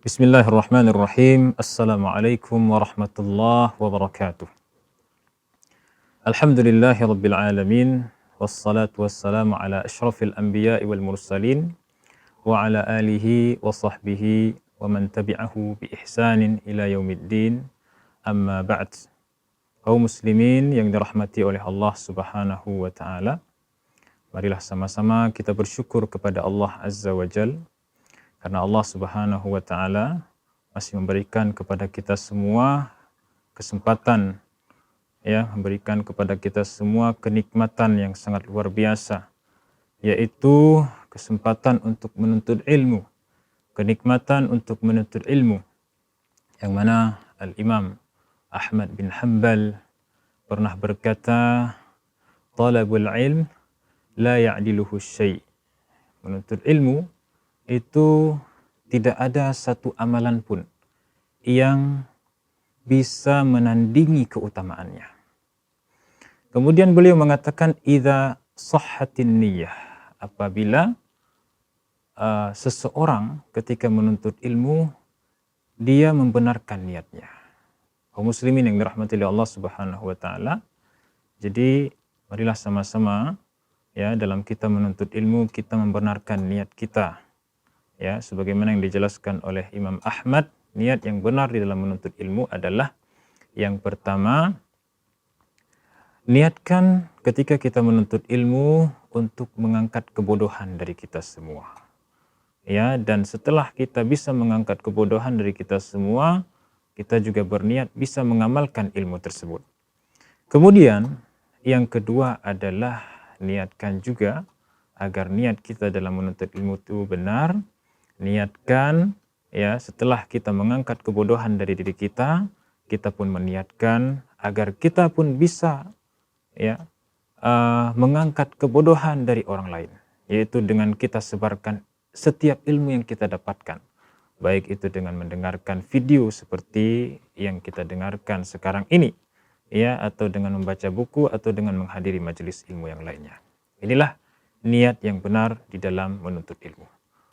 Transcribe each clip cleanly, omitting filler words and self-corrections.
Bismillahirrahmanirrahim. Assalamualaikum warahmatullahi wabarakatuh. Alhamdulillahi rabbil alamin. Wassalatu wassalamu ala ashrafil anbiya'i wal mursalin. Wa ala alihi wa sahbihi wa man tabi'ahu bi ihsanin ila yaumiddin. Amma ba'd. Kaum muslimin yang dirahmati oleh Allah subhanahu wa ta'ala. Marilah sama-sama kita bersyukur kepada Allah Azza wa Jal. Karena Allah subhanahu wa ta'ala masih memberikan kepada kita semua kesempatan, ya, memberikan kepada kita semua kenikmatan yang sangat luar biasa, yaitu kesempatan untuk menuntut ilmu, kenikmatan untuk menuntut ilmu, yang mana Al-Imam Ahmad bin Hanbal pernah berkata, talabul ilm la ya'diluhu syai'. Menuntut ilmu itu tidak ada satu amalan pun yang bisa menandingi keutamaannya. Kemudian beliau mengatakan, idza sahhatin niyyah, apabila seseorang ketika menuntut ilmu dia membenarkan niatnya. Kaum muslimin yang dirahmati oleh Allah Subhanahu wa taala. Jadi marilah sama-sama, ya, dalam kita menuntut ilmu kita membenarkan niat kita. Ya, sebagaimana yang dijelaskan oleh Imam Ahmad, niat yang benar di dalam menuntut ilmu adalah yang pertama, niatkan ketika kita menuntut ilmu untuk mengangkat kebodohan dari kita semua. Ya, dan setelah kita bisa mengangkat kebodohan dari kita semua, kita juga berniat bisa mengamalkan ilmu tersebut. Kemudian, yang kedua adalah niatkan juga agar niat kita dalam menuntut ilmu itu benar. Niatkan, ya, setelah kita mengangkat kebodohan dari diri kita, kita pun meniatkan agar kita pun bisa, ya, mengangkat kebodohan dari orang lain, yaitu dengan kita sebarkan setiap ilmu yang kita dapatkan, baik itu dengan mendengarkan video seperti yang kita dengarkan sekarang ini, ya, atau dengan membaca buku atau dengan menghadiri majelis ilmu yang lainnya. Inilah niat yang benar di dalam menuntut ilmu.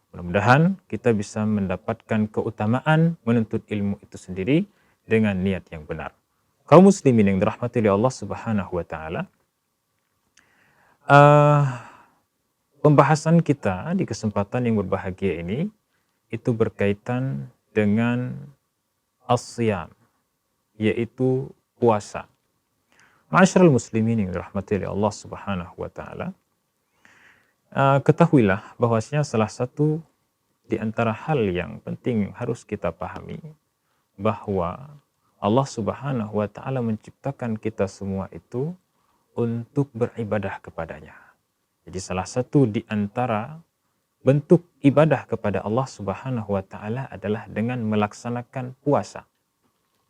Mudah-mudahan kita bisa mendapatkan keutamaan menuntut ilmu itu sendiri dengan niat yang benar. Kaum muslimin yang dirahmati oleh Allah Subhanahu wa taala, pembahasan kita di kesempatan yang berbahagia ini itu berkaitan dengan as-siyam, yaitu puasa. Ma'asyiral muslimin yang dirahmati oleh Allah Subhanahu wa taala, ketahuilah bahwasanya salah satu di antara hal yang penting harus kita pahami bahwa Allah Subhanahu wa taala menciptakan kita semua itu untuk beribadah kepadanya. Jadi salah satu di antara bentuk ibadah kepada Allah Subhanahu wa taala adalah dengan melaksanakan puasa.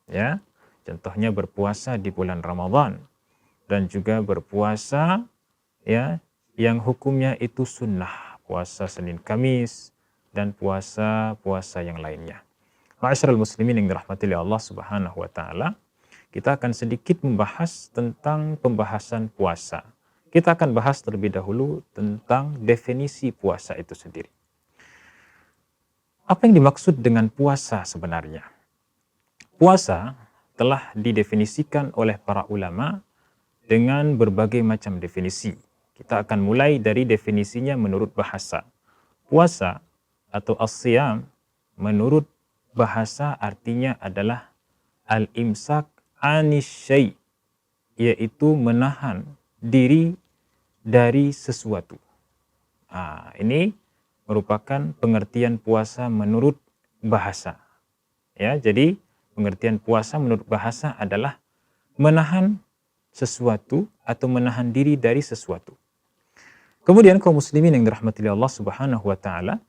Ya, contohnya berpuasa di bulan Ramadan dan juga berpuasa, ya, yang hukumnya itu sunnah, puasa Senin Kamis dan puasa-puasa yang lainnya. Ma'asyiral muslimin yang dirahmati oleh Allah Subhanahu wa taala, kita akan sedikit membahas tentang pembahasan puasa. Kita akan bahas terlebih dahulu tentang definisi puasa itu sendiri. Apa yang dimaksud dengan puasa sebenarnya? Puasa telah didefinisikan oleh para ulama dengan berbagai macam definisi. Kita akan mulai dari definisinya menurut bahasa. Puasa atau as-siyam menurut bahasa artinya adalah al-imsak anis syai', yaitu menahan diri dari sesuatu. Ini merupakan pengertian puasa menurut bahasa. Ya, jadi pengertian puasa menurut bahasa adalah menahan sesuatu atau menahan diri dari sesuatu. Kemudian kaum muslimin yang dirahmati Allah Subhanahu wa taala,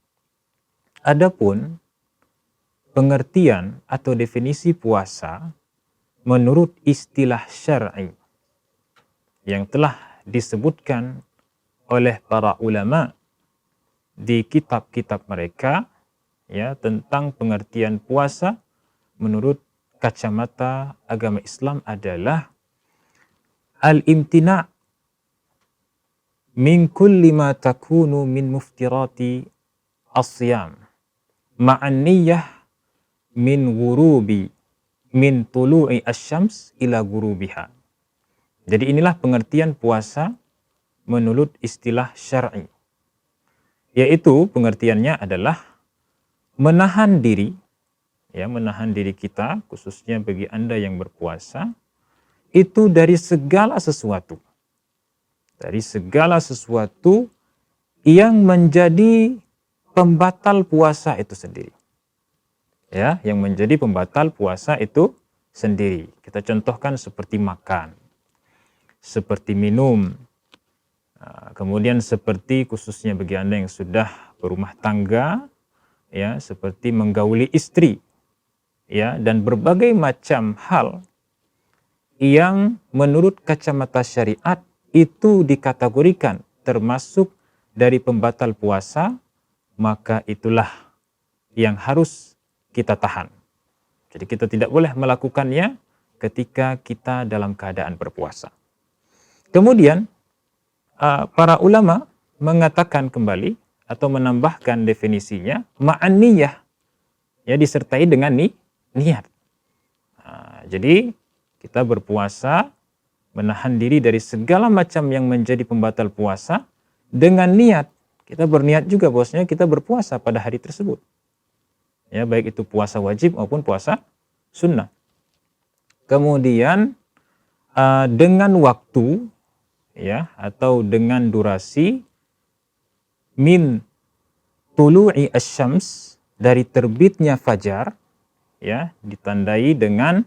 adapun pengertian atau definisi puasa menurut istilah syar'i yang telah disebutkan oleh para ulama di kitab-kitab mereka, ya, tentang pengertian puasa menurut kacamata agama Islam adalah al-imtina' min kulli ma takunu min muftirati as-siyam ma'an niyyah min tulu'i asyams ila gurubiha. Jadi inilah pengertian puasa menurut istilah syar'i. Yaitu pengertiannya adalah menahan diri, ya, menahan diri kita, khususnya bagi Anda yang berpuasa, itu dari segala sesuatu. Dari segala sesuatu yang menjadi pembatal puasa itu sendiri. Ya, yang menjadi pembatal puasa itu sendiri. Kita contohkan seperti makan, seperti minum, kemudian seperti khususnya bagi Anda yang sudah berumah tangga, ya, seperti menggauli istri, ya, dan berbagai macam hal yang menurut kacamata syariat itu dikategorikan termasuk dari pembatal puasa, maka itulah yang harus kita tahan. Jadi kita tidak boleh melakukannya ketika kita dalam keadaan berpuasa. Kemudian para ulama mengatakan kembali atau menambahkan definisinya, ma'aniyah, ya, disertai dengan niat. Jadi kita berpuasa menahan diri dari segala macam yang menjadi pembatal puasa dengan niat. Kita berniat juga bahwasanya kita berpuasa pada hari tersebut. Ya, baik itu puasa wajib maupun puasa sunnah. Kemudian dengan waktu, ya, atau dengan durasi min tulu'i asyams, dari terbitnya fajar, ya, ditandai dengan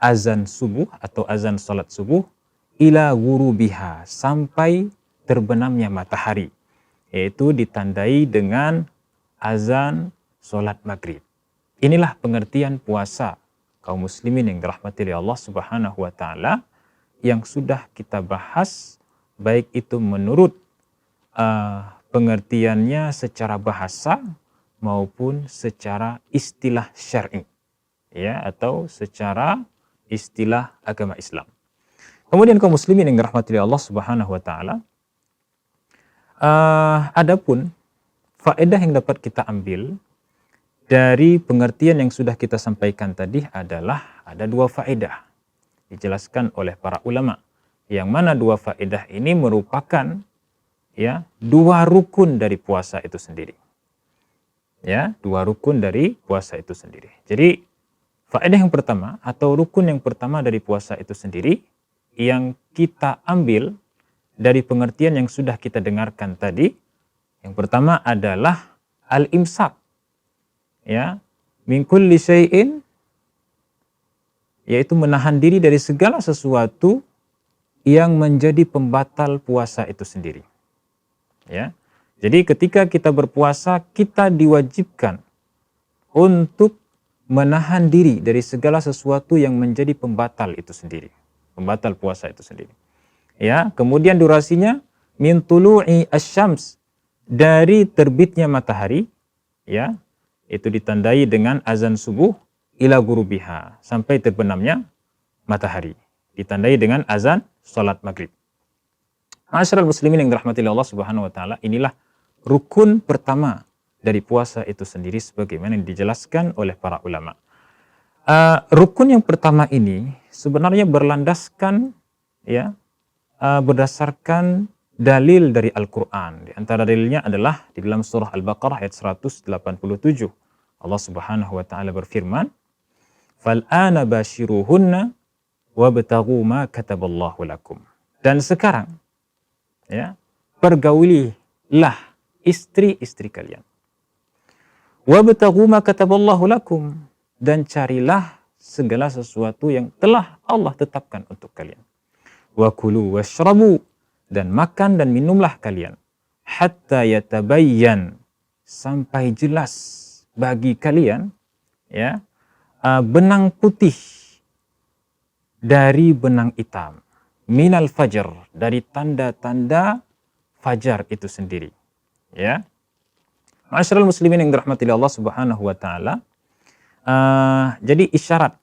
azan subuh atau azan salat subuh, ila ghurubiha, sampai terbenamnya matahari, yaitu ditandai dengan azan salat maghrib. Inilah pengertian puasa kaum muslimin yang dirahmati oleh Allah Subhanahu wa taala yang sudah kita bahas, baik itu menurut pengertiannya secara bahasa maupun secara istilah syar'i, ya, atau secara istilah agama Islam. Kemudian kaum muslimin yang dirahmati oleh Allah Subhanahu wa taala, adapun faedah yang dapat kita ambil dari pengertian yang sudah kita sampaikan tadi adalah ada dua faedah dijelaskan oleh para ulama, yang mana dua faedah ini merupakan, ya, dua rukun dari puasa itu sendiri. Ya, dua rukun dari puasa itu sendiri. Jadi faedah yang pertama atau rukun yang pertama dari puasa itu sendiri yang kita ambil dari pengertian yang sudah kita dengarkan tadi, yang pertama adalah al-imsak, ya, min kulli syai'in, yaitu menahan diri dari segala sesuatu yang menjadi pembatal puasa itu sendiri. Ya. Jadi ketika kita berpuasa, kita diwajibkan untuk menahan diri dari segala sesuatu yang menjadi pembatal itu sendiri, pembatal puasa itu sendiri. Ya, kemudian durasinya min tulu'i asyams, dari terbitnya matahari, ya, itu ditandai dengan azan subuh, ila gurubiha, sampai terbenamnya matahari, ditandai dengan azan salat maghrib. Ma'asyiral muslimin yang dirahmati Allah Subhanahu wa taala, inilah rukun pertama dari puasa itu sendiri sebagaimana yang dijelaskan oleh para ulama. Rukun yang pertama ini sebenarnya berlandaskan, ya, berdasarkan dalil dari Al-Quran. Di antara dalilnya adalah di dalam surah Al-Baqarah ayat 187. Allah Subhanahu wa taala berfirman, "Fal'ana bashiruhunna wabtaghu ma kataballahu lakum." Dan sekarang, ya, pergaulilah istri-istri kalian. Wabtaghu ma kataballahu lakum, dan carilah segala sesuatu yang telah Allah tetapkan untuk kalian. Wa kulu washrabu, dan makan dan minumlah kalian. Hatta yatabayyan, sampai jelas bagi kalian, ya, benang putih dari benang hitam. Minal fajr, dari tanda-tanda fajar itu sendiri. Ya, ma'asyiral muslimin yang dirahmati Allah Subhanahu wa taala, jadi isyarat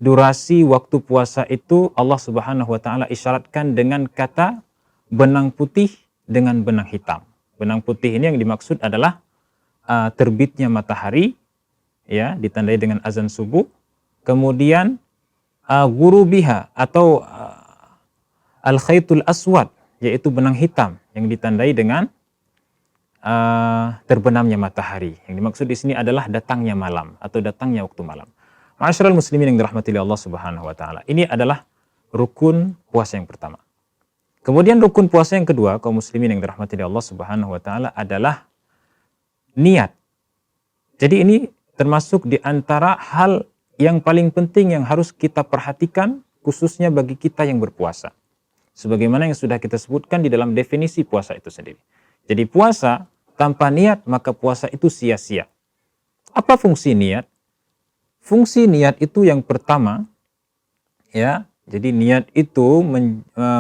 durasi waktu puasa itu Allah Subhanahu wa taala isyaratkan dengan kata benang putih dengan benang hitam. Benang putih ini yang dimaksud adalah terbitnya matahari, ya, ditandai dengan azan subuh. Kemudian gurubiha atau al-khaitul aswad, yaitu benang hitam yang ditandai dengan terbenamnya matahari. Yang dimaksud di sini adalah datangnya malam atau datangnya waktu malam. Ma'asyiral muslimin yang dirahmati Allah Subhanahu wa taala. Ini adalah rukun puasa yang pertama. Kemudian rukun puasa yang kedua, kaum muslimin yang dirahmati Allah Subhanahu wa taala, adalah niat. Jadi ini termasuk di antara hal yang paling penting yang harus kita perhatikan khususnya bagi kita yang berpuasa. Sebagaimana yang sudah kita sebutkan di dalam definisi puasa itu sendiri. Jadi puasa tanpa niat maka puasa itu sia-sia. Apa fungsi niat? Fungsi niat itu yang pertama, ya. Jadi niat itu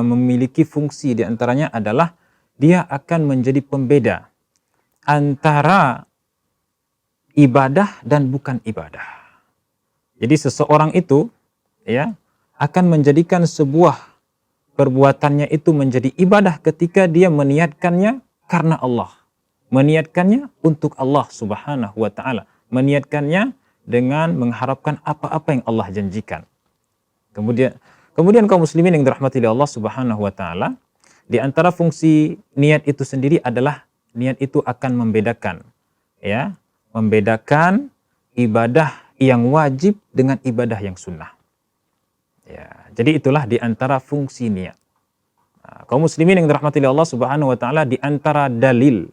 memiliki fungsi, di antaranya adalah dia akan menjadi pembeda antara ibadah dan bukan ibadah. Jadi seseorang itu, ya, akan menjadikan sebuah perbuatannya itu menjadi ibadah ketika dia meniatkannya karena Allah. Meniatkannya untuk Allah Subhanahu wa taala. Meniatkannya dengan mengharapkan apa-apa yang Allah janjikan. Kemudian kaum muslimin yang dirahmati Allah Subhanahu wa taala, di antara fungsi niat itu sendiri adalah niat itu akan membedakan, ya, membedakan ibadah yang wajib dengan ibadah yang sunnah. Ya, jadi itulah di antara fungsi niat. Nah, kaum muslimin yang dirahmati Allah Subhanahu wa taala, di antara dalil,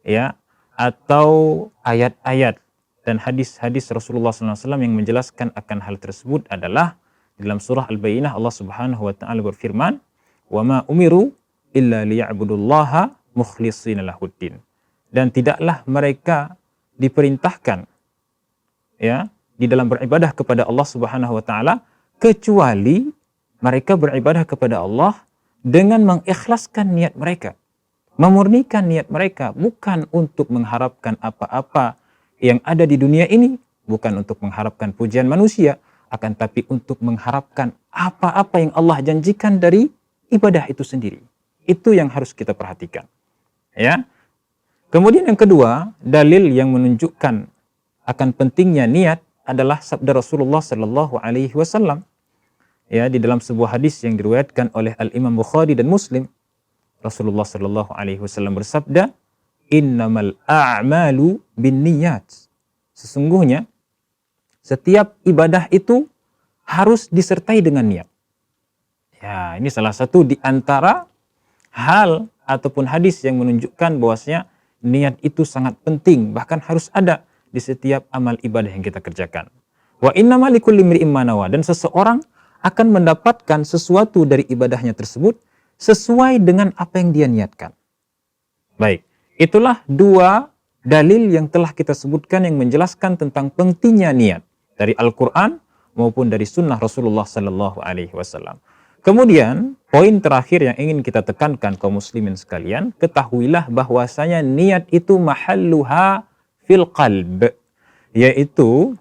ya, atau ayat-ayat dan hadis-hadis Rasulullah SAW yang menjelaskan akan hal tersebut adalah dalam surah Al-Bayyinah Allah Subhanahu wa taala berfirman, "Wa ma umiru illa liya'budullaha mukhlishina lahuddin." Dan tidaklah mereka diperintahkan, ya, di dalam beribadah kepada Allah Subhanahu wa taala kecuali mereka beribadah kepada Allah dengan mengikhlaskan niat mereka, memurnikan niat mereka, bukan untuk mengharapkan apa-apa yang ada di dunia ini, bukan untuk mengharapkan pujian manusia, akan tapi untuk mengharapkan apa-apa yang Allah janjikan dari ibadah itu sendiri. Itu yang harus kita perhatikan. Ya. Kemudian yang kedua, dalil yang menunjukkan akan pentingnya niat adalah sabda Rasulullah sallallahu alaihi wasallam. Ya, di dalam sebuah hadis yang diriwayatkan oleh Al-Imam Bukhari dan Muslim, Rasulullah sallallahu alaihi wasallam bersabda, "Innamal a'malu binniyat." Sesungguhnya setiap ibadah itu harus disertai dengan niat. Ya, ini salah satu di antara hal ataupun hadis yang menunjukkan bahwasanya niat itu sangat penting, bahkan harus ada di setiap amal ibadah yang kita kerjakan. Wa innamal likulli imri'in ma nawa, dan seseorang akan mendapatkan sesuatu dari ibadahnya tersebut sesuai dengan apa yang dia niatkan. Baik, itulah dua dalil yang telah kita sebutkan yang menjelaskan tentang pentingnya niat dari Al-Quran maupun dari sunnah Rasulullah Sallallahu Alaihi Wasallam. Kemudian poin terakhir yang ingin kita tekankan kaum muslimin sekalian, ketahuilah bahwasanya niat itu mahalluha fil qalb, yaitu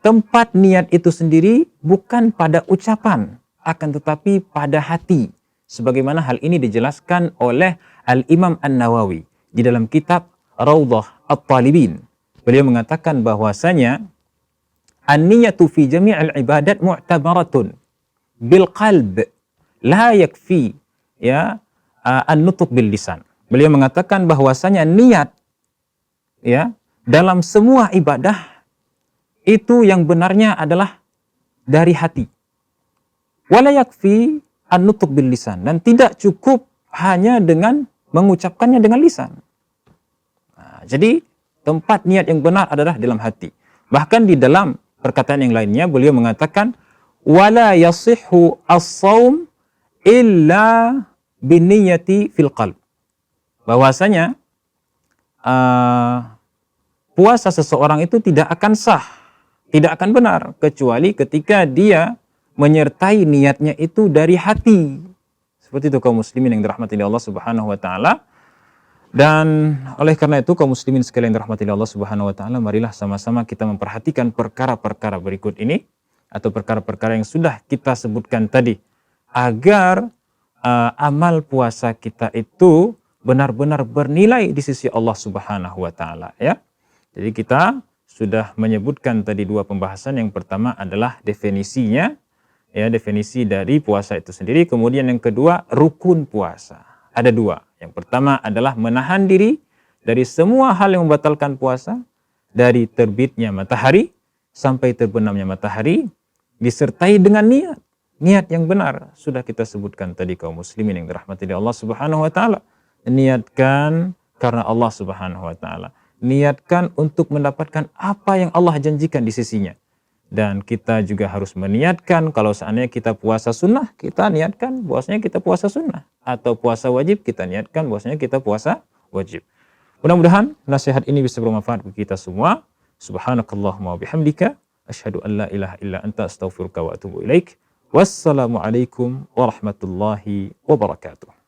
tempat niat itu sendiri bukan pada ucapan, akan tetapi pada hati. Sebagaimana hal ini dijelaskan oleh Al-Imam An-Nawawi di dalam kitab Raudhah At-Talibin. Beliau mengatakan bahwasanya an-niyatu fi jami'il ibadat mu'tabaratun bil qalb la yakfi, ya, an-nutq bil lisan. Beliau mengatakan bahwasanya niat, ya, dalam semua ibadah itu yang benarnya adalah dari hati. Wala yakfi an-nutq bil lisan, dan tidak cukup hanya dengan mengucapkannya dengan lisan. Nah, jadi tempat niat yang benar adalah dalam hati. Bahkan di dalam perkataan yang lainnya beliau mengatakan wala yasihhu as-shaum illa binniyati fil qalb. Bahwasanya puasa seseorang itu tidak akan sah, tidak akan benar kecuali ketika dia menyertai niatnya itu dari hati. Seperti itu kaum muslimin yang dirahmati Allah Subhanahu wa taala. Dan oleh karena itu kaum muslimin sekalian yang dirahmati Allah Subhanahu wa taala, marilah sama-sama kita memperhatikan perkara-perkara berikut ini atau perkara-perkara yang sudah kita sebutkan tadi agar amal puasa kita itu benar-benar bernilai di sisi Allah Subhanahu wa taala, ya. Jadi kita sudah menyebutkan tadi dua pembahasan. Yang pertama adalah definisinya, ya, definisi dari puasa itu sendiri. Kemudian yang kedua, rukun puasa. Ada dua. Yang pertama adalah menahan diri dari semua hal yang membatalkan puasa, dari terbitnya matahari sampai terbenamnya matahari, disertai dengan niat. Niat yang benar sudah kita sebutkan tadi kaum muslimin yang dirahmati oleh Allah Subhanahu wa taala. Niatkan karena Allah Subhanahu wa taala. Niatkan untuk mendapatkan apa yang Allah janjikan di sisinya. Dan kita juga harus meniatkan kalau seandainya kita puasa sunnah, kita niatkan bahwasanya kita puasa sunnah. Atau puasa wajib, kita niatkan bahwasanya kita puasa wajib. Mudah-mudahan nasihat ini bisa bermanfaat bagi kita semua. Subhanakallahumma wa bihamdika asyhadu an la ilaha illa anta astaghfiruka wa atubu ilaik. Wassalamualaikum warahmatullahi wabarakatuh.